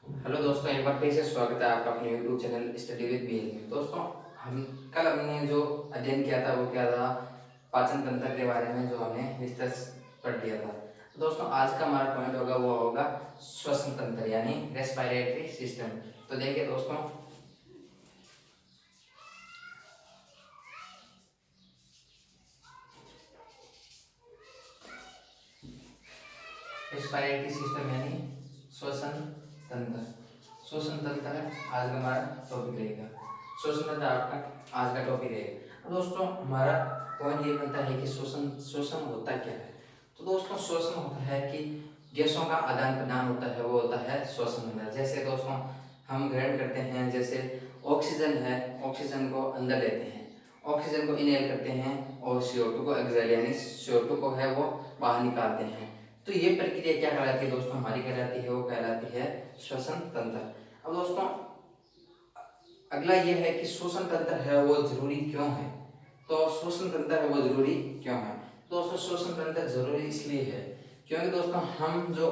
Hello दोस्तों, एक बार फिर से स्वागत है आपका अपने YouTube channel study with BL में। दोस्तों, हम कल हमने जो अध्ययन किया था वो क्या था, पाचन तंत्र के बारे में, जो हमने विस्तार पढ़ लिया था। तो दोस्तों, आज का हमारा पॉइंट होगा वो होगा श्वसन तंत्र यानी रेस्पिरेटरी सिस्टम। तो देखिए दोस्तों, रेस्पिरेटरी सिस्टम यानी श्वसन तंत्र। श्वसन तंत्र आज का हमारा टॉपिक रहेगा। श्वसन तंत्र आपका आज का टॉपिक रहेगा। तो दोस्तों, हमारा पॉइंट ये बनता है कि श्वसन श्वसन होता क्या है। तो दोस्तों, श्वसन होता है कि गैसों का आदान प्रदान होता है, वो होता है श्वसन होता है। जैसे दोस्तों, हम ग्रहण करते हैं, जैसे ऑक्सीजन है, ऑक्सीजन को अंदर लेते हैं, ऑक्सीजन को इनहेल करते हैं और CO2 को एक्सहेल यानी CO2 को है वो बाहर निकालते हैं। तो ये प्रक्रिया क्या कहलाती है दोस्तों, हमारी कहलाती है, वो कहलाती है श्वसन तंत्र। अब दोस्तों, अगला ये है कि श्वसन तंत्र है वो जरूरी क्यों है। तो श्वसन तंत्र है वो जरूरी क्यों है। दोस्तों, श्वसन तंत्र जरूरी इसलिए है क्योंकि दोस्तों, हम जो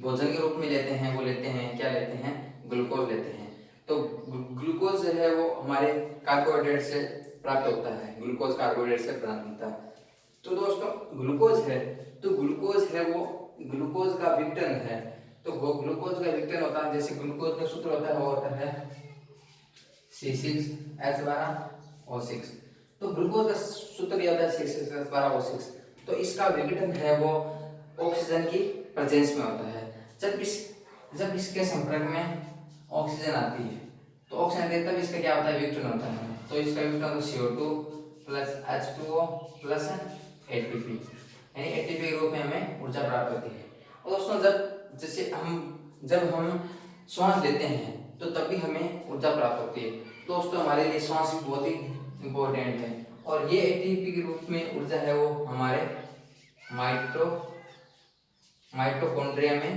भोजन के रूप में लेते हैं वो लेते हैं, क्या लेते हैं, ग्लूकोज लेते हैं। तो ग्लूकोज जो है वो हमारे कार्बोहाइड्रेट से प्राप्त होता है, ग्लूकोज कार्बोहाइड्रेट से प्राप्त होता है। तो दोस्तों, ग्लूकोज है, तो ग्लूकोज है वो ग्लूकोज का विघटन है। तो वो ग्लूकोज का विघटन होता है, जैसे ग्लूकोज का सूत्र होता है वो होता है C6H12O6। तो ग्लूकोज का सूत्र यह होता है C6H12O6। तो इसका विघटन है वो ऑक्सीजन की प्रेजेंस में होता है। जब इसके संपर्क में ऑक्सीजन आती है तो ऑक्सीजन देता है, इसका क्या होता है, विघटन होता है। तो इसका विघटन होता है CO2 plus H2O plus ATP, यानी ATP के रूप में हमें ऊर्जा प्राप्त होती है। और दोस्तों, जब हम श्वास लेते हैं तो तभी हमें ऊर्जा प्राप्त होती है। दोस्तों, हमारे लिए श्वास बहुत ही इम्पोर्टेंट है और ये ATP के रूप में ऊर्जा है वो हमारे माइटोकॉन्ड्रिया में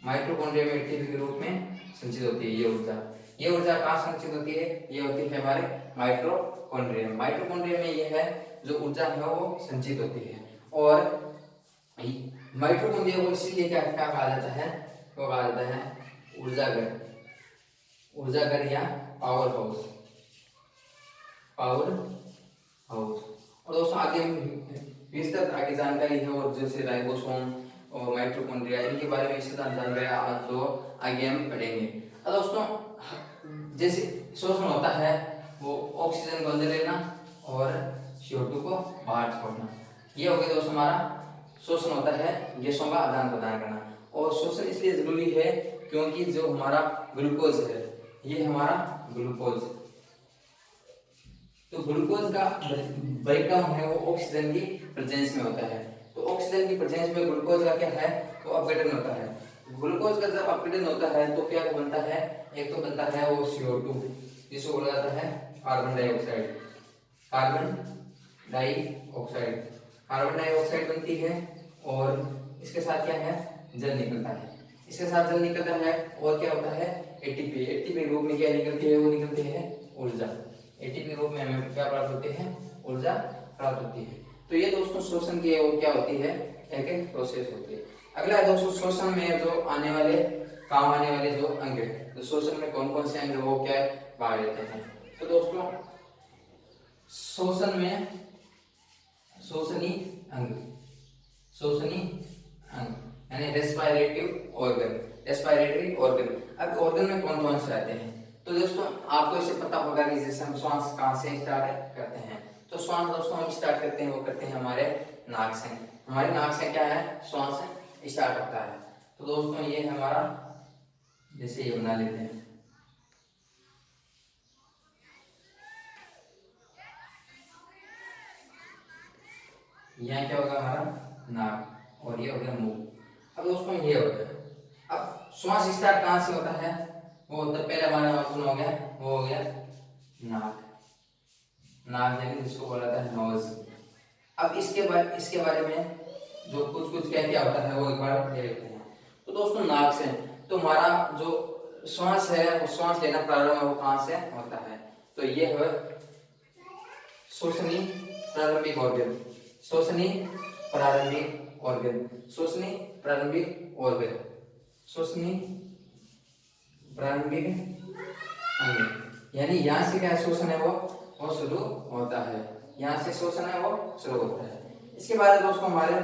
ATP के रूप में संचित होती है। ये ऊर्जा कहाँ संचित होती है, ये होती है हमारे माइटोकॉन्ड्रिया में ये है जो ऊर्जा है वो संचित होती है। और माइटोकॉन्ड्रिया को इसीलिए क्या क्या कहा जाता है, वो कहा जाता है ऊर्जाघर या पावर हाउस। और दोस्तों, आगे विस्तृत आगे जानकारी है, और जैसे राइबोसोम और माइटोकॉन्ड्रिया, इनके बारे में विस्तृत जानकारी आज जो आगे हम पढ़ेंगे। और दोस्तों, जैसे श्वसन होता है वो ऑक्सीजन को अंदर लेना और CO2 को बाहर छोड़ना, ये हो गया दोस्तों हमारा श्वसन होता है, गैसों का आदान प्रदान करना। और श्वसन इसलिए जरूरी है क्योंकि जो हमारा ग्लूकोज है, ये हमारा ग्लूकोज, तो ग्लूकोज का ब्रेकडाउन है वो ऑक्सीजन की प्रेजेंस में होता है। तो ऑक्सीजन की प्रेजेंस में ग्लूकोज का क्या है, वो अपघटन होता है। ग्लूकोज का जब अपघटन होता है तो क्या बनता है, एक तो बनता है वो CO2, जिसको बोला जाता है कार्बन डाइऑक्साइड। कार्बन डाइऑक्साइड बनती है और इसके साथ क्या है, जल निकलता है। और क्या होता है, एटीपी रूप में क्या निकलती है, वो निकलती है ऊर्जा। एटीपी रूप में हमें क्या प्राप्त होती है, ऊर्जा प्राप्त होती है। तो ये दोस्तों श्वसन की वो क्या होती है, एक प्रोसेस होती है। अगला है दोस्तों, श्वसन में जो काम आने वाले जो अंग है, तो श्वसन में कौन कौन से अंग वो क्या भाग लेते हैं। तो दोस्तों, श्वसन में श्वसनी अंग यानी रेस्पिरेटरी ऑर्गन। अब ऑर्गन में कौन कौन से आते हैं, तो दोस्तों आपको इसे पता होगा कि जैसे हम श्वास कहाँ से स्टार्ट करते हैं। तो श्वास दोस्तों हम स्टार्ट करते हैं, वो करते हैं हमारे नाक से। हमारे नाक से क्या है, श्वास स्टार्ट होता है। तो दोस्तों, ये हमारा, जैसे ये बना लेते हैं, यहाँ क्या होगा, हमारा नाक, और ये हो गया मुंह। अब दोस्तों, ये हो गया। अब श्वास स्टार्ट कहाँ से होता है, वो होता है, पहले हमारा कौन हो गया, वो हो गया नाक यानी जिसको बोला जाता है नोज। अब इसके बारे में जो कुछ क्या क्या होता है वो एक बार देखते हैं। तो दोस्तों, नाक से तो हमारा जो श्वास है वो श्वास लेना प्रारंभ है वो कहाँ से होता है, तो ये है श्वसनी प्रारंभिक ऑर्गन। श्वसनी प्रारंभिक ऑर्गन प्रारंभिक अंग, यानी यहाँ से क्या शोषण है वो शुरू होता है, यहाँ से शोषण है वो शुरू होता है। इसके बाद दोस्तों हमारे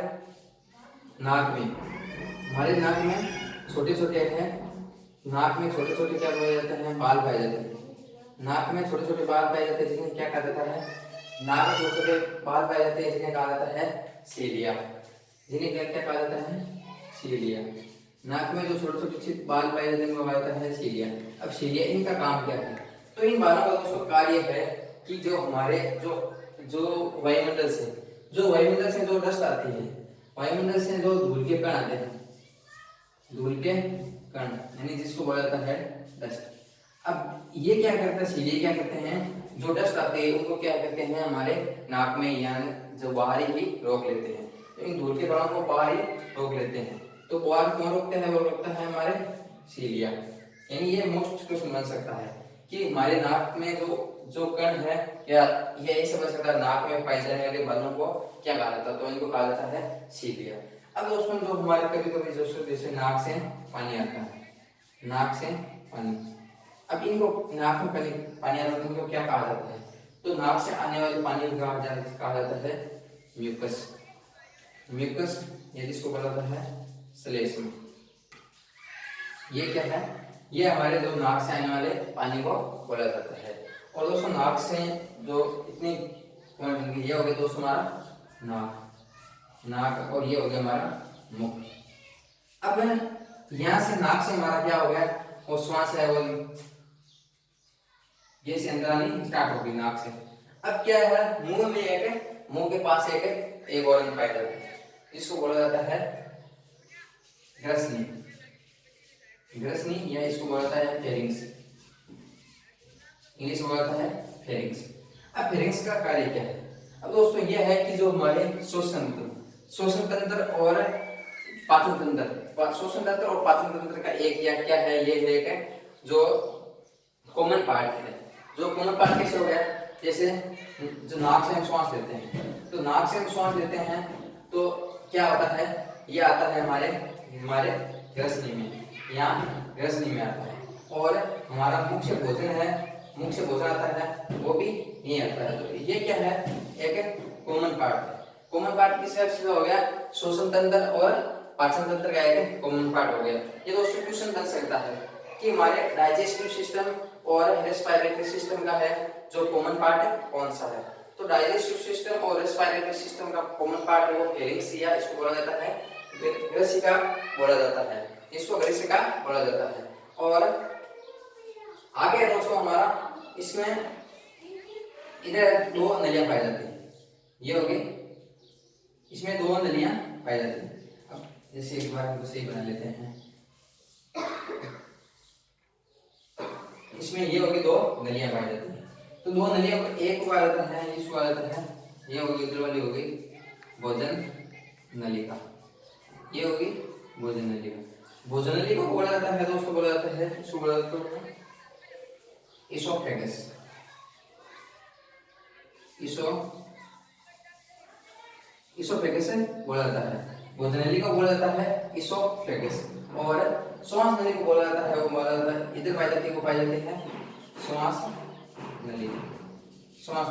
नाक में छोटे छोटे हैं, नाक में छोटे छोटे क्या पाए जाते हैं, बाल पाए जाते हैं। नाक में छोटे छोटे बाल पाए जाते हैं जिन्हें क्या कहा जाता है, नाक में छोटे छोटे बाल पाए जाते हैं जिन्हें कहा जाता है सीलिया, जिन्हें क्या क्या कहा जाता है, सीलिया। नाक में जो छोटे छोटे बाल पाए जाते हैं वो कहा जाता है सीलिया। अब सीलिया इनका काम क्या है, तो इन बालों का दोस्तों कार्य है कि जो हमारे जो वायुमंडल से जो डस्ट आती है, वायुमंडल से जो धूल के कण आते हैं, धूल के कण यानी जिसको बोला जाता है डस्ट। अब ये क्या करता है, सीलिया क्या करते हैं, जो डस्ट आते हैं उनको क्या करते हैं हमारे नाक में यानी जो बाहर ही रोक लेते हैं, तो इन धूल के कणों को बाहर ही रोक लेते हैं। तो बाहर कौन रोकते हैं, वो रोकता है हमारे सीलिया। यानी ये मोस्ट क्वेश्चन बन सकता है कि हमारे नाक में जो कण है, या ये यही समझ सकता है नाक में पाए जाने वाले बालों को क्या कहा जाता है, तो इनको कहा जाता है सीलिया। अब दोस्तों जो हमारे कभी कभी जैसे नाक से पानी आता है, नाक से पानी, अब इनको नाक में पानी आता है तो इनको क्या कहा जाता है, तो नाक से आने वाले पानी को कहा जाता है म्यूकस, ये जिसको बोला जाता है श्लेष्म। ये क्या है, ये हमारे जो नाक से आने वाले पानी को बोला जाता है। और दोस्तों नाक से जो इतनी ये हो गया दोस्तों हमारा नाक और ये हो गया हमारा मुख। अब यहाँ से नाक से हमारा क्या हो गया, वो श्वास है वो ये से अंदर आनी स्टार्ट होगी नाक से। अब क्या है, मुंह के पास एक ऑर्गन पाया जाता है, इसको बोला जाता है ग्रसनी या इसको बोला जाता है फेरिंग्स, इंग्लिश में बोला जाता है फेरिंग्स। अब फेरिंग्स का कार्य क्या है, अब दोस्तों यह है कि जो हमारे श्वसन तंत्र और पाचन तंत्र का एक या क्या है, ये एक जो कॉमन पार्ट है। जो कॉमन पार्ट कैसे हो गया, जैसे जो नाक से हम श्वास लेते हैं, तो नाक से हम श्वास लेते हैं तो क्या होता है, ये आता है हमारे ग्रसनी में, यहाँ ग्रसनी में आता है। और हमारा मुख्य भोजन आता है वो भी नहीं आता है। तो ये क्या है, एक कॉमन पार्ट है। कॉमन पार्ट किस तरह से हो गया, श्वसन तंत्र और पाचन तंत्र का एक कॉमन पार्ट हो गया। ये दोस्तों क्वेश्चन बन सकता है कि हमारे डाइजेस्टिव सिस्टम और रेस्पिरेटरी सिस्टम का है जो कॉमन पार्ट है कौन सा है, तो डाइजेस्टिव सिस्टम और रेस्पिरेटरी सिस्टम का कॉमन पार्ट है वो फेरिंक्स या इसको बोला जाता है ग्रसिका बोला जाता है, इसको ग्रसिका बोला जाता है। और आगे दोस्तों हमारा इसमें इधर दो नलियां पाई जाती है, ये हो गई, इसमें दो नलियां पाई जाती है। अब जैसे एक बार हम सही बना लेते हैं, इसमें ये हो गई दो नलियां पाई जाती है। तो दो नलियां को एक को कहा जाता है, इसको कहा जाता है, ये हो गई इधर वाली हो गई भोजन नलिका, ये हो गई भोजन नलिका। भोजन नलिका को बोला जाता है दोस्तों, बोला जाता है इसको बोला जाता है इसोफेगस, इसोफेगस बोला जाता है। भोजन नली को बोला जाता है इसोफेगस। और श्वास नली को बोला जाता है, वो बोला जाता है इधर पाई जाती है, वो पाई जाती है श्वास नली। श्वास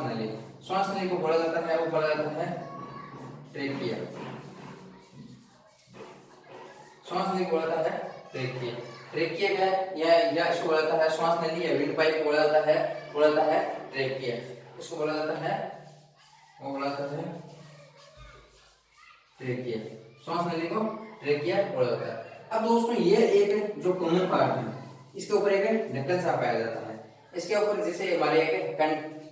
नली को बोला जाता है, वो बोला जाता है ट्रेकिया। श्वास नली को बोला जाता है ट्रेकिया। ट्रेकिया क्या है, या इसको बोला जाता है श्वास नली या विंड पाइप बोला जाता है ट्रेकिया। इसको बोला जाता है, वो बोला जाता है ट्रेकिया। श्वास नली को ट्रेकिया बोला जाता है। अब दोस्तों ये एक जो कॉमन पार्ट है, इसके ऊपर एक ढक्कन सा पाया जाता है। इसके ऊपर जैसे हमारे एक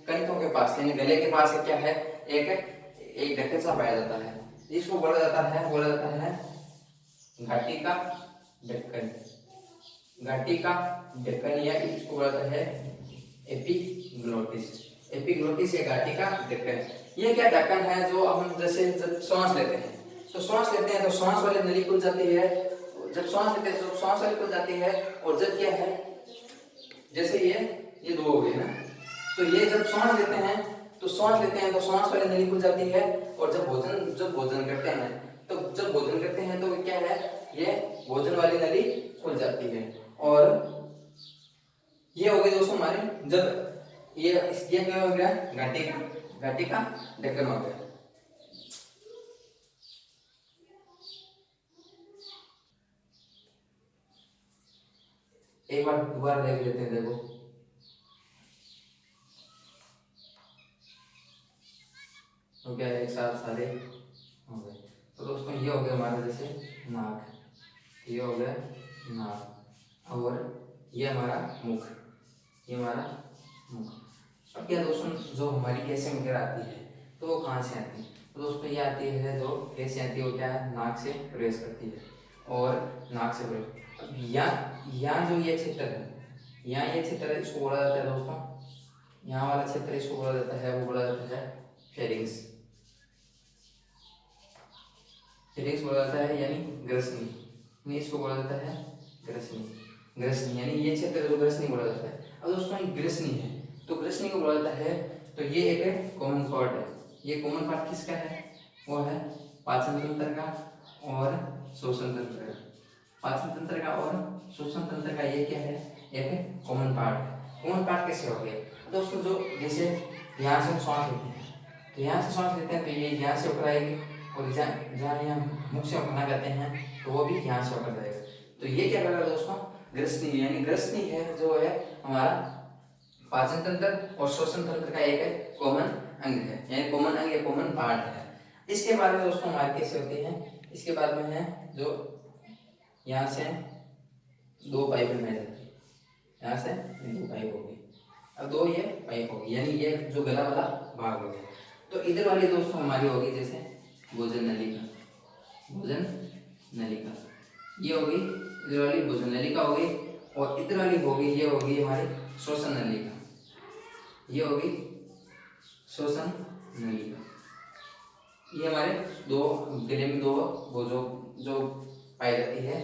कंठों के पास यानी गले के पास क्या है, एक ढक्कन सा पाया जाता है, इसको बोला जाता है घाटी का ढक्कन। घाटी का ढक्कन या इसको बोला जाता है एपिग्लोटिस या घाटी का ढक्कन। ये क्या ढक्कन है, जो हम जैसे जब सांस लेते हैं तो सांस वाली नली खुल जाती है, जब सांस लेते हैं तो सांस वाली खुल जाती है। और जब क्या है, जैसे ये दो हो गए ना, तो ये जब सांस लेते हैं तो सांस वाली नली खुल जाती है। और जब भोजन करते हैं तो क्या है, ये भोजन वाली नली खुल जाती है। और गया दोस्तों हमारे, जब ये क्या हो गया, घाटी का ढक्कन हो गया। एक बार दोबारा देख लेते हैं, देखो तो क्या है, एक साथ सारे हो गए। तो दोस्तों ये हो गया हमारा जैसे नाक, ये हो गया नाक, और ये हमारा मुख, ये हमारा मुख। अब क्या दोस्तों, जो हमारी गैसें वगैरह आती है तो वो कहाँ से आती है, तो दोस्तों ये आती है, जो गैसें आती है वो क्या है, नाक से प्रवेश करती है, और नाक से प्रवेश। अब यहाँ जो ये क्षेत्र है, यहाँ ये क्षेत्र है, इसको बोला जाता है दोस्तों, यहाँ वाला क्षेत्र इसको बोला जाता है, वो बोला जाता है फेरिंग्स। फेरिंग्स बोला जाता है यानी ग्रसनी, इसको बोला जाता है ग्रसनी यानी ये क्षेत्र जो ग्रसनी बोला जाता है। अब दोस्तों ये ग्रसनी है, तो ग्रसनी को बोला जाता है, तो ये एक कॉमन पार्ट है। ये कॉमन पार्ट किसका है, वो है पाचन तंत्र का और श्वसन तंत्र का। पाचन तंत्र का और श्वसन तंत्र का ये क्या है, एक कॉमन पार्ट। कॉमन पार्ट कैसे हो गया दोस्तों, जो जैसे यहाँ से हम श्वास लेते हैं, तो यहाँ से श्वास लेते हैं तो ये यहाँ से ऊपर आएगी, और जहाँ यहाँ मुख से खाना खाते हैं तो वो भी यहाँ से ऊपर जाएगा। तो ये क्या कर रहा है दोस्तों, ग्रसनी, यानी ग्रसनी है जो है हमारा पाचन तंत्र और श्वसन तंत्र का एक कॉमन अंग है, यानी कॉमन अंग या कॉमन पार्ट है। इसके बाद में दोस्तों हमारे कैसे होते हैं, इसके बाद में है जो यहाँ से दो पाइप में जाती है, यहाँ से दो पाइप होगी, अब दो ये पाइप होगी, यानी ये जो गला वाला भाग हो गया। तो इधर वाली दोस्तों हमारी होगी जैसे भोजन नलिका, भोजन नलिका ये होगी, इधर वाली भोजन नलिका होगी, और इधर वाली होगी, ये होगी हमारी श्वसन नलिका, ये होगी श्वसन नलिका। ये हमारे दो गले में दो वो जो पाई जाती है,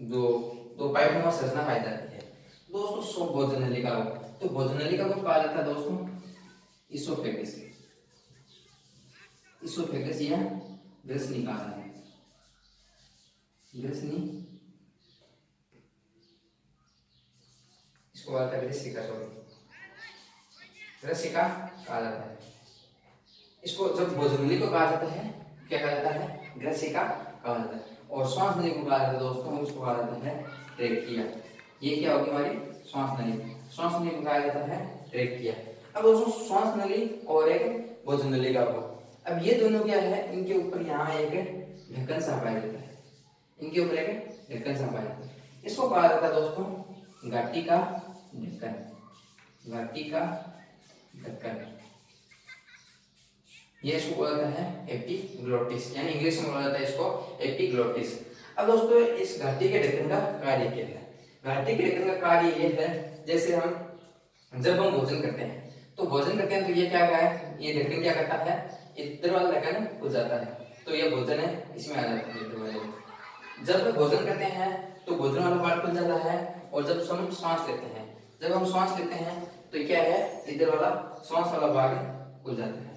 दो पाइप में संरचना पाई जाती है दोस्तों, भोजन नलिका हो। तो भोजन नलिका को कहा जाता है दोस्तों इसोफेगस, इसोफेगस या ग्रसनी कहा जाता है, ग्रसनी, इसको कहा जाता है ग्रसिका, ग्रसिका कहा जाता है। इसको जब भोजन नली को कहा जाता है, क्या कहा जाता है, ग्रसिका कहा जाता है। और श्वास नली को कहा जाता है दोस्तों, इसको कहा जाता है ट्रेकिया। ये क्या होगी हमारी श्वास नली, श्वास नली को कहा जाता है ट्रेकिया। अब दोस्तों श्वास नली और एक भोजन नली का हो, अब ये दोनों क्या है, इनके ऊपर यहाँ एक ढक्कन सा पाया जाता है, इनके ऊपर एक ढक्कन सा पाया जाता है, इसको कहा जाता है दोस्तों घाटी का ढक्कन, घाटी का ढक्कन। ये इसको बोला जाता है एपिग्लोटिस, यानी इंग्लिश में बोला जाता है इसको एपिग्लोटिस। अब दोस्तों इस घाटी के ढक्कन का कार्य क्या है, घाटी के ढक्कन का कार्य ये है, जैसे हम जब हम भोजन करते हैं तो भोजन करते हैं तो ये क्या है, ये ढक्कन क्या करता है, इधर वाला ढक्कन खुल जाता है, तो ये भोजन है इसमें आ जाता है इधर वाले। जब भोजन करते हैं तो भोजन वाला पार्ट खुल जाता है, और जब हम सांस लेते हैं, जब हम सांस लेते हैं तो क्या है, इधर वाला सांस वाला भाग खुल जाता है।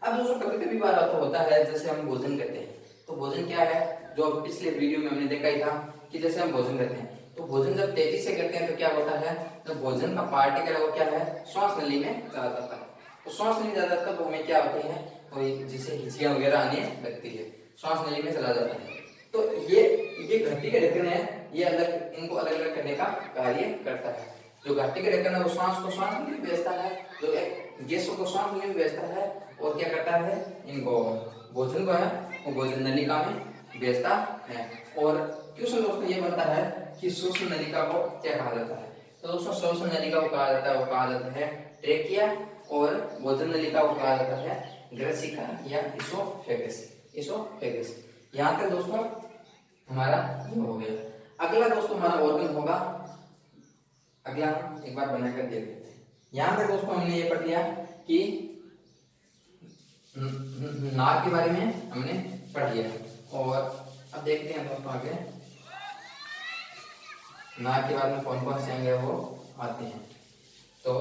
अब दोस्तों कभी कभी बार आता होता है, जैसे हम भोजन करते हैं, तो भोजन क्या है, जो पिछले वीडियो में हमने देखा ही था कि जैसे हम भोजन करते हैं तो भोजन जब तेजी से करते हैं तो क्या होता है, तो भोजन का पार्टिकल है वो क्या है, श्वास नली में चला जाता है। तो श्वास नली ज्यादा तब हमें क्या होती है, कोई जिसे हिचकियां वगैरह आने लगती है, श्वास नली में चला जाता है। तो ये घाटी के ढक्कन है, ये अलग, इनको अलग अलग करने का कार्य करता है। जो घाटी के ढक्कन है वो सांस को श्वास नली में भेजता है, जो एक गैसों को श्वास नली में भेजता है, और क्या करता है, इनको भोजन को है वो भोजन नलिका में भेजता है। और क्वेश्चन दोस्तों ये बनता है कि श्वसन नलिका को क्या कहा जाता है, तो दोस्तों श्वसन नलिका को कहा जाता है, वो कहा जाता है ट्रेकिया, और भोजन नलिका को कहा जाता है ग्रसिका या इसोफेगस, इसोफेगस। यहाँ तक दोस्तों हमारा ये हो गया। अगला दोस्तों हमारा ऑर्गन होगा, अगला हम एक बार बनाकर देख लेते हैं। यहाँ तक दोस्तों हमने ये पढ़ लिया कि नाक के बारे में हमने पढ़ लिया, और अब देखते हैं दोस्तों आगे नाक के बाद में कौन कौन से अंग है वो आते हैं। तो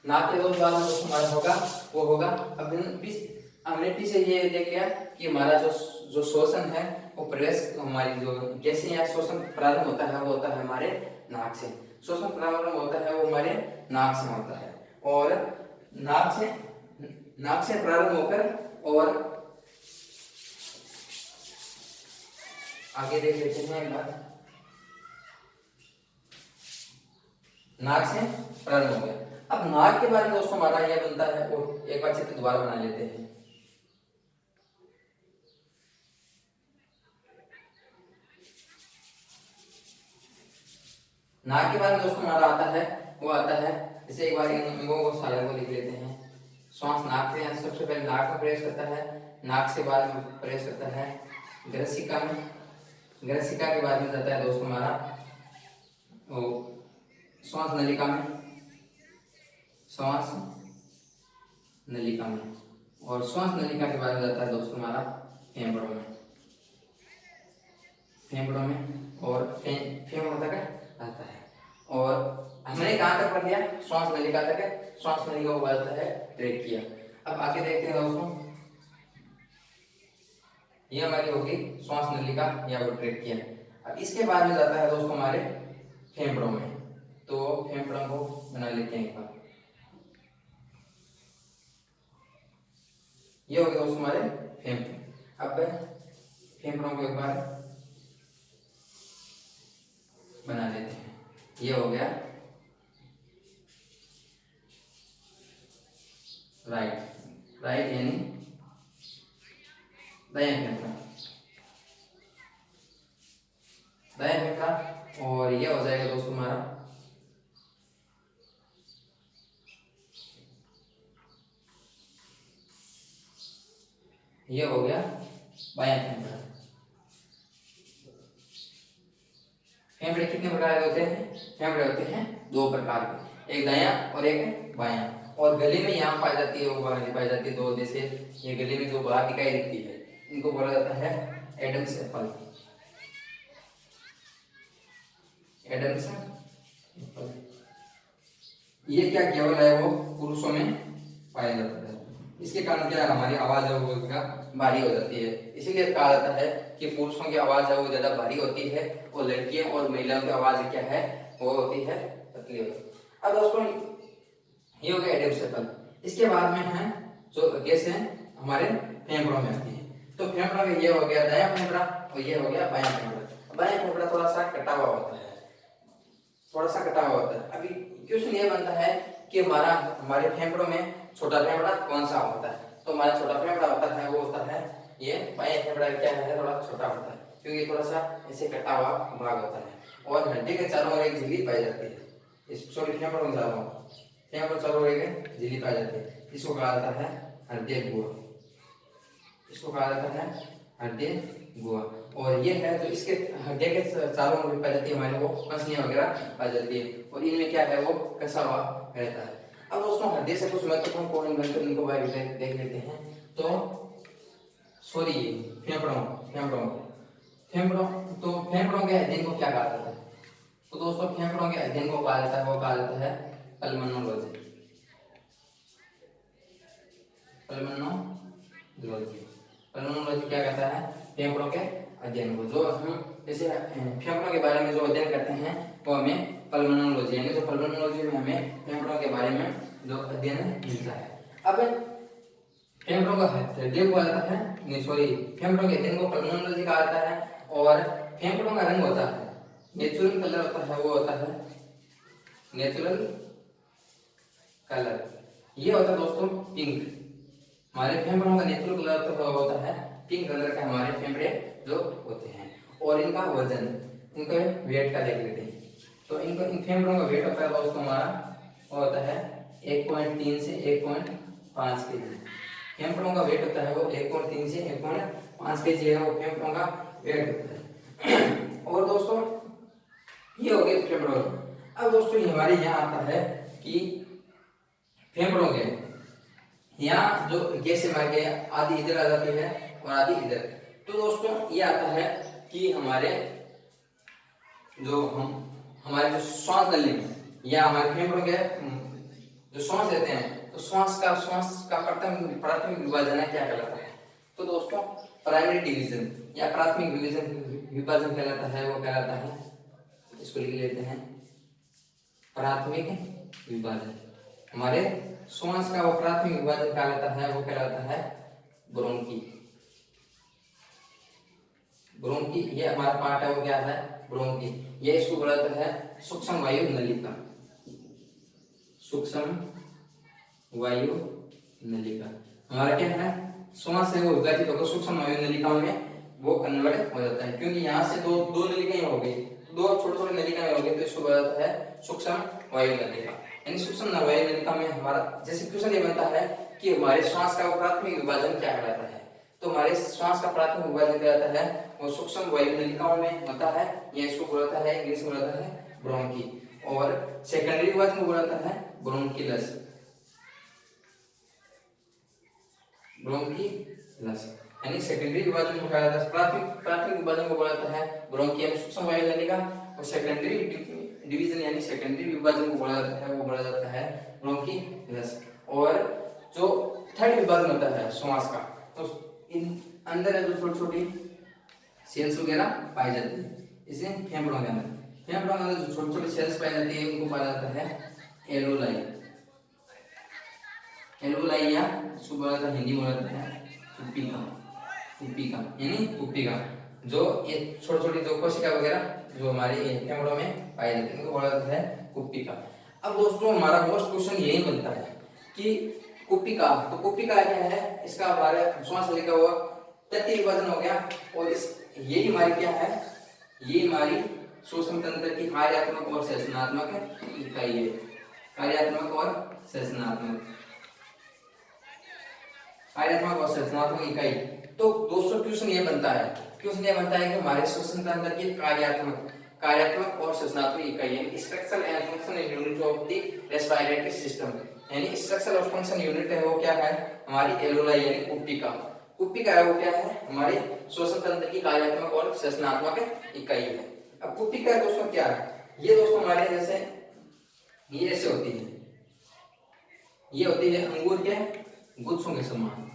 नाक के बाद में दोस्तों हमारा होगा वो होगा, अब हमने पीछे ये देख लिया कि हमारा जो श्वसन है वो प्रवेश हमारी जो जैसे यहाँ श्वसन प्रारंभ होता है वो होता है हमारे नाक से। श्वसन प्रारंभ होता है वो हमारे नाक से होता है और नाक से प्रारंभ होकर और आगे देख लेते हैं एक बार। नाक से प्रारंभ हो गया। अब नाक के बारे में दोस्तों हमारा यह बनता है और एक बार चित्र दोबारा बना लेते हैं। नाक के बारे में दोस्तों हमारा आता है वो आता है जैसे एक बार इन अंगों को सारे को लिख लेते हैं। श्वास नाक से सबसे पहले नाक में प्रवेश करता है, नाक से बाद में प्रवेश करता है ग्रसिका में, ग्रसिका के बाद में जाता है दोस्तों हमारा वो श्वास नलिका में, श्वास नलिका में और श्वास नलिका के बाद में जाता है दोस्तों हमारा फेफड़ों में, फेफड़ों में और फेफड़ों तक आता है। और हमने कहाँ तक पढ़ लिया? श्वास नलिका तक है। श्वास नलिका को बोलता है ट्रेकिया। अब आगे देखते हैं दोस्तों, ये हमारी होगी श्वास नलिका या वो ट्रेकिया। अब इसके बाद में जाता है दोस्तों हमारे फेफड़ों में, तो फेफड़ों को बना लेते हैं एक बार। ये हो गया दोस्तों हमारे फेफड़े। अब फेफड़ों को एक बार बना लेते हैं। ये हो गया राइट यानी दायां फेफड़ा, दायां फेफड़ा। और ये हो जाएगा दोस्तों हमारा ये हो गया बायां फेफड़ा। फेफड़े कितने प्रकार के होते हैं? फेफड़े होते हैं दो प्रकार के, एक दायां और एक बायां। और गले में यहाँ पाई जाती है वो बाहर पाई जाती है दो, जैसे ये गले में जो बाहर दिखाई देती है इनको बोला जाता है एडम्स एप्पल, एडम्स एप्पल। ये क्या केवल है वो पुरुषों में पाया जाता है। इसके कारण क्या है हमारी आवाज है वो भारी हो जाती है, इसीलिए कहा जाता है कि पुरुषों की आवाज है वो ज्यादा भारी होती है और लड़कियों और महिलाओं की आवाज क्या है वो होती है पतली होती है। अब दोस्तों ये हो गया एडम्स एप्पल। इसके बाद में है जो गैस है हमारे फेफड़ों में आती है। तो फेफड़ों में ये हो गया दायां फेफड़ा और ये हो गया बायां फेफड़ा। बायां फेफड़ा थोड़ा सा कटा हुआ होता है, थोड़ा सा कटा हुआ होता है। अभी क्वेश्चन ये बनता है कि हमारे फेफड़ों में छोटा फेफड़ा कौन सा होता है? तो हमारा छोटा फेफड़ा होता है वो होता है ये बायां फेफड़ा। क्या है? थोड़ा छोटा होता है क्योंकि थोड़ा सा ऐसे कटा हुआ भाग होता है और हड्डी के चारों ओर एक झिल्ली पाई जाती है। इस छोटे फेफड़ों के चारों चारों ओर एक झिल्ली पाई जाती है, इसको कहा जाता है हृदय गुहा, इसको कहा जाता है हृदय गुहा। और ये है जो इसके हृदय के चारों ओर पाई जाती है हमारे वो पसलियां वगैरह पाई जाती है और इनमें क्या है वो कसा हुआ रहता है। अब दोस्तों हृदय से कुछ महत्वपूर्ण कोण बनकर इनको बाहर देख लेते हैं। तो सॉरी फेफड़ों तो फेफड़ों के अध्ययन को क्या कहा जाता है? तो दोस्तों फेफड़ों के अध्ययन को कहा जाता है वो कहा जाता है पल्मोनोलॉजी, पल्मोनोलॉजी। पल्मोनोलॉजी क्या कहता है? फेफड़ों के अध्ययन को। जो हम जैसे फेफड़ों के बारे में जो अध्ययन करते हैं वो हमें पल्मोनोलॉजी यानी जो पल्मोनोलॉजी में हमें फेफड़ों के बारे में जो अध्ययन मिलता है। अब फेफड़ों का अध्ययन को जाता है फेफड़ों के अध्ययन को पल्मोनोलॉजी कहा जाता है। और फेफड़ों का रंग होता है नेचुरल कलर होता है वो होता है नेचुरल कलर। ये होता है दोस्तों पिंक। हमारे फेफड़ों का नेचुरल कलर होता है पिंक कलर का हमारे फेफड़े जो होते हैं। और इनका वजन, इनका वेट का देख लेते हैं। तो इनको इन फेफड़ों का वेट होता है दोस्तों हमारा वो होता है 1.3 से 1.5 केजी। फेफड़ों का वेट होता है वो 1.3 से 1.5 केजी है वो फेफड़ों का वेट होता है। और दोस्तों ये हो गए फेफड़ों। अब दोस्तों हमारे यहाँ आता है कि फेफड़ों के यहाँ जो गैस मार के आधी इधर आ जाती है और आधी इधर। तो दोस्तों ये आता है कि हमारे जो श्वास नली में या हमारे फेफड़ों के जो श्वास लेते हैं तो श्वास का प्राथमिक विभाजन है क्या कहलाता है? तो दोस्तों प्राइमरी डिवीजन या प्राथमिक विभाजन कहलाता है, वो कहलाता है, इसको लिख लेते हैं प्राथमिक विभाजन। हमारे श्वास का वो प्राथमिक विभाजन कहलाता है, वो कहलाता है ब्रोंकी। ब्रोंकी ये हमारा पार्ट है, वो क्या है, ब्रोंकी। ये इसको बोला जाता है सूक्ष्म वायु नलिका। सूक्ष्म वायु नलिका हमारा क्या है, श्वास से वो विभाजित होकर सूक्ष्म वायु नलिकाओं में वो कन्वर्ट हो जाता है, क्योंकि यहाँ से दो दो नलिकाएं हो गई, दो छोटे छोटे नलिकाएं हो गई, तो इसको बोला जाता है सूक्ष्म वायु नलिका। यानी सूक्ष्म वायु नलिका में हमारा जैसे क्वेश्चन ये बनता है कि हमारे श्वास का प्राथमिक विभाजन क्या कहलाता है, तो हमारे श्वास का प्राथमिक विभाजन क्या होता है, वो सूक्ष्म वायु नलिकाओं में होता है, या इसको बोला जाता है इंग्लिश में बोला जाता है ब्रोंकी। और सेकेंडरी विभाजन को बोला जाता है ब्रोंकिलस। ब्रोंकिलस यानी सेकेंडरी विभाजन को कहा जाता है, प्राथमिक विभाजन को बोला जाता है ब्रोंकी यानी सूक्ष्म वायु नलिका, और सेकेंडरी डिवीजन यानी सेकेंडरी विभाजन को बोला जाता है, वो बोला जाता है ब्रोंकिलस। और जो थर्ड विभाजन होता है श्वास का, तो इन अंदर है जो छोटी छोटी सेल्स वगैरह पाई जाती है, इसे फेफड़ों के अंदर, फेफड़ों के अंदर जो छोटी छोटी सेल्स पाई जाती है उनको पाया जाता है एलोलाई। एलोलाई या इसको बोला जाता है हिंदी में बोला जाता है पुप्पिका। पुप्पिका यानी पुप्पिका, जो ये छोटी छोटी जो कोशिका वगैरह जो हमारे फेफड़ों में पाई जाती है उनको बोला जाता है पुप्पिका। अब दोस्तों हमारा मोस्ट क्वेश्चन यही बनता है कि पुप्पिका, तो पुप्पिका क्या है, इसका हमारे श्वास नलिका हुआ तृतीय विभाजन हो गया, और इस यही हमारी क्या है, ये हमारी श्वसन तंत्र की कार्यात्मक और संरचनात्मक इकाई है। कार्यात्मक और संरचनात्मक, कार्यात्मक और संरचनात्मक इकाई। तो दोस्तों क्वेश्चन ये बनता है, क्वेश्चन ये बनता है कि हमारे श्वसन तंत्र की कार्यात्मक और संरचनात्मक इकाई है structural and functional unit of the respiratory system. यानी स्ट्रक्चरल और फंक्शन यूनिट है वो क्या है, हमारी एलोलाई यानी पुप्पिका। पुप्पिका है वो क्या है, हमारे श्वसन तंत्र की कार्यात्मक और संरचनात्मक इकाई है। अब पुप्पिका दोस्तों क्या है, ये दोस्तों हमारे जैसे ये ऐसे होती है, ये होती है अंगूर के गुच्छों के समान,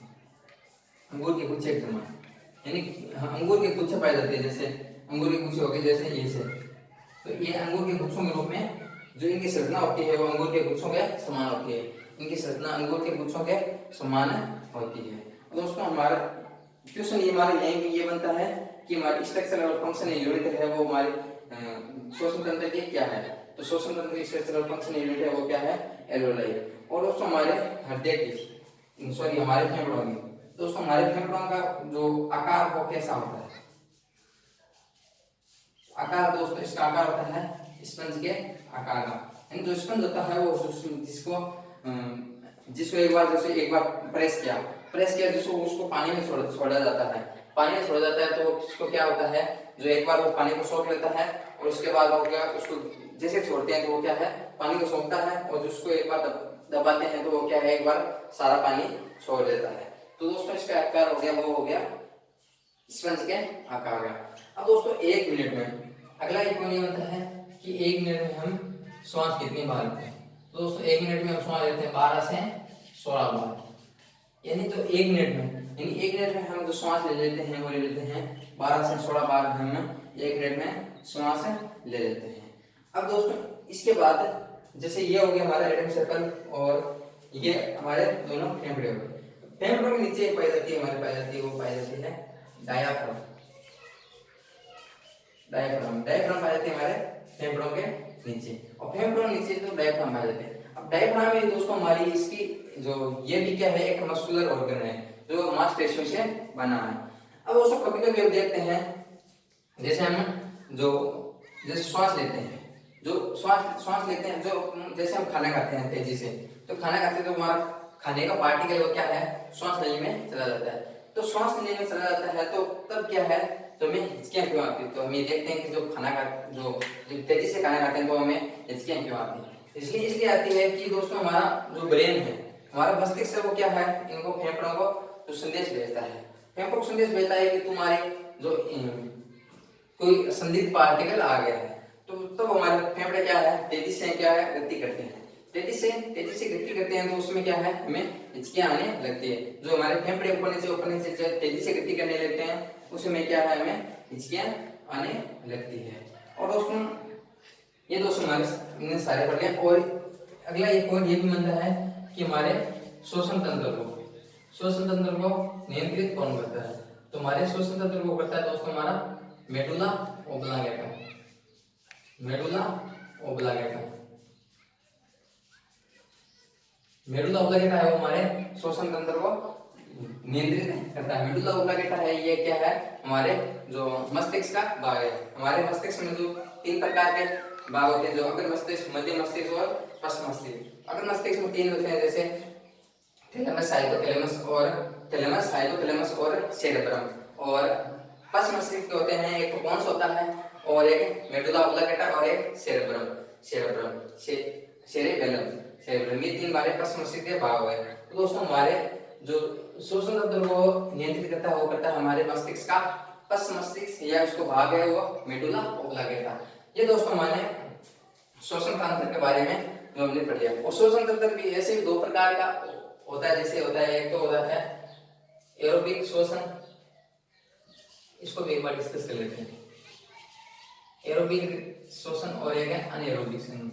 अंगूर के गुच्छे के समान, यानी अंगूर के गुच्छे पाए जाते हैं, जैसे अंगूर के गुच्छे हो गए जैसे ये से, तो ये अंगूर के गुच्छों के रूप में जो इनकी संरचना होती है वो अंगूर के गुच्छों के समान होती है, इनकी संरचना अंगूर के गुच्छों के समान होती है। दोस्तों हमारा क्वेश्चन ये हमारे यहीं ये बनता है कि हमारी स्ट्रक्चरल और फंक्शनल यूनिट है वो हमारे श्वसन तंत्र की क्या है, तो श्वसन तंत्र की स्ट्रक्चरल और फंक्शनल यूनिट है वो क्या है, एलोलाई। और दोस्तों हमारे हृदय की सॉरी हमारे फेफड़ों की, दोस्तों हमारे फेफड़ों का जो आकार वो कैसा होता है, आकार दोस्तों इसका आकार होता है स्पंज के आकार का, यानी जो स्पंज होता है वो जिसको एक बार प्रेस किया जिसको उसको पानी में छोड़ा जाता है, पानी में छोड़ा जाता है, तो उसको क्या होता है, जो एक बार वो पानी को सोख लेता है और उसके बाद वो क्या उसको जैसे छोड़ते हैं तो वो क्या है पानी को सोखता है, और जिसको एक बार दबाते हैं तो वो क्या है एक बार सारा पानी छोड़ देता है। तो दोस्तों इसका आकार हो गया वो हो गया स्पंज के आकार का। अब दोस्तों एक मिनट में अगला एक क्वेश्चन होता है कि एक मिनट में हम श्वास कितनी बार लेते हैं, तो दोस्तों एक मिनट में हम श्वास लेते हैं 12 से 16 बार, यानी तो एक मिनट में हम जो श्वास ले लेते हैं वो ले लेते हैं 12 से 16 बार हम एक मिनट में श्वास ले लेते हैं। अब दोस्तों इसके बाद जैसे ये हो गया हमारा एटम सर्कल और ये हमारे दोनों फेफड़े हो गए, फेफड़ों के नीचे पाई जाती है वो पाई जाती है डायाफ्राम। डायाफ्राम पाई जाती है हमारे फेफड़ों के नीचे, और फेफड़ों के नीचे तो डायाफ्राम पाई जाते हैं। अब डायाफ्राम में दोस्तों हमारी इसकी जो ये भी क्या है एक मस्कुलर ऑर्गन है जो मांसपेशियों से बना है। अब दोस्तों कभी कभी हम देखते हैं जैसे हम जैसे श्वास लेते हैं, जो जैसे हम खाना खाते हैं तेजी से, तो खाना खाते हैं तो हमारा खाने का पार्टिकल वो क्या है श्वास नली में चला जाता है, तो श्वास नली में चला जाता है तो तब क्या है तो हमें हिचकियां क्यों आती है, तो हम ये देखते हैं कि जो तेजी से खाना खाते हैं तो हमें हिचकियां क्यों आती है, इसलिए आती है कि दोस्तों हमारा जो ब्रेन है हमारा मस्तिष्क से वो क्या है इनको फेफड़ों को जो संदेश भेजता है, फेफड़ों को संदेश भेजता है कि तुम्हारे जो कोई संदिग्ध पार्टिकल आ गया है, तो हमारे फेफड़े क्या है तेजी से क्या है गति करते हैं, तेजी से गति करते हैं तो उसमें क्या है, हमें हिचकियां आने लगती है। जो हमारे फेफड़े ऊपर नीचे तेजी से गति करने लगते हैं उसमें क्या है, हमें हिचकियां आने लगती है। और दोस्तों ये दोस्तों हमारे सारे पढ़ गए। और अगला एक पॉइंट ये भी बनता है कि हमारे श्वसन तंत्र को नियंत्रित कौन करता है। तो हमारे श्वसन तंत्र को करता है दोस्तों हमारा मेडुला ओब्लांगेटा। मेडुला ओब्लांगेटा है वो हमारे श्वसन तंत्र को नियंत्रित करता है। मेडुला ओब्लांगेटा है ये क्या है, हमारे जो मस्तिष्क का भाग है। हमारे मस्तिष्क में जो 3 प्रकार के भाग होते हैं, जो अग्र मस्तिष्क, मध्य मस्तिष्क और पश्च मस्तिष्क। अग्र मस्तिष्क में 3 होते हैं, जैसे थैलेमस, हाइपोथैलेमस और सेरेब्रम। और पश्च मस्तिष्क के होते हैं, एक पोन्स होता है और एक मेडुला ओब्लांगेटा और एक सेरेब्रम। ये 3 हमारे पश्च मस्तिष्क के भाग है। तो दोस्तों हमारे जो श्वसन तंत्र को नियंत्रित करता है वो करता है हमारे मस्तिष्क का पश्च मस्तिष्क, या उसको भाग है वो मेडुला ओब्लांगेटा। ये दोस्तों हमारे श्वसन तंत्र के बारे में जो हमने पढ़ लिया। और श्वसन तंत्र भी ऐसे 2 प्रकार का होता है, जैसे होता है एक तो होता है एरोबिक श्वसन, इसको भी एक बार डिस्कस कर लेते हैं। एरोबिक श्वसन और एक है अनएरोबिक श्वसन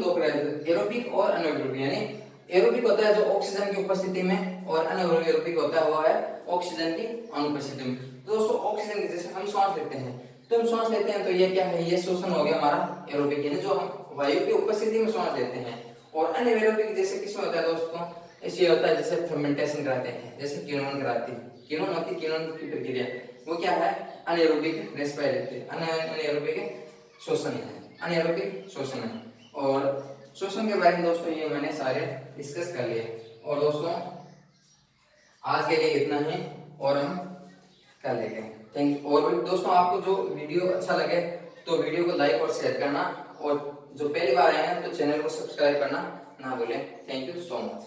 2 प्रकार के, एरोबिक और अनएरोबिक। यानी एरोबिक होता है जो ऑक्सीजन की उपस्थिति में, और अनएरोबिक होता है वो है ऑक्सीजन की अनुपस्थिति में। दोस्तों ऑक्सीजन की, जैसे हम सांस लेते हैं तो हम सांस लेते हैं तो ये क्या है, ये श्वसन हो गया हमारा एरोबिक, यानी जो हम वायु की उपस्थिति में सांस लेते हैं। और अनएरोबिक जैसे किसमें होता है दोस्तों, इसलिए होता है जैसे फर्मेंटेशन कराते हैं, जैसे किण्वन कराती है, किण्वन की प्रक्रिया, वो क्या है अनएरोबिक रेस्पिरेटरी, अनएरोबिक श्वसन है, अनएरोबिक श्वसन है। और श्वसन के बारे में दोस्तों ये मैंने सारे डिस्कस कर लिए। और दोस्तों आज के लिए इतना ही, और हम कर लेंगे। Thank you. और दोस्तों आपको जो वीडियो अच्छा लगे तो वीडियो को लाइक और शेयर करना, और जो पहली बार आए हैं तो चैनल को सब्सक्राइब करना ना भूलें। Thank you so much.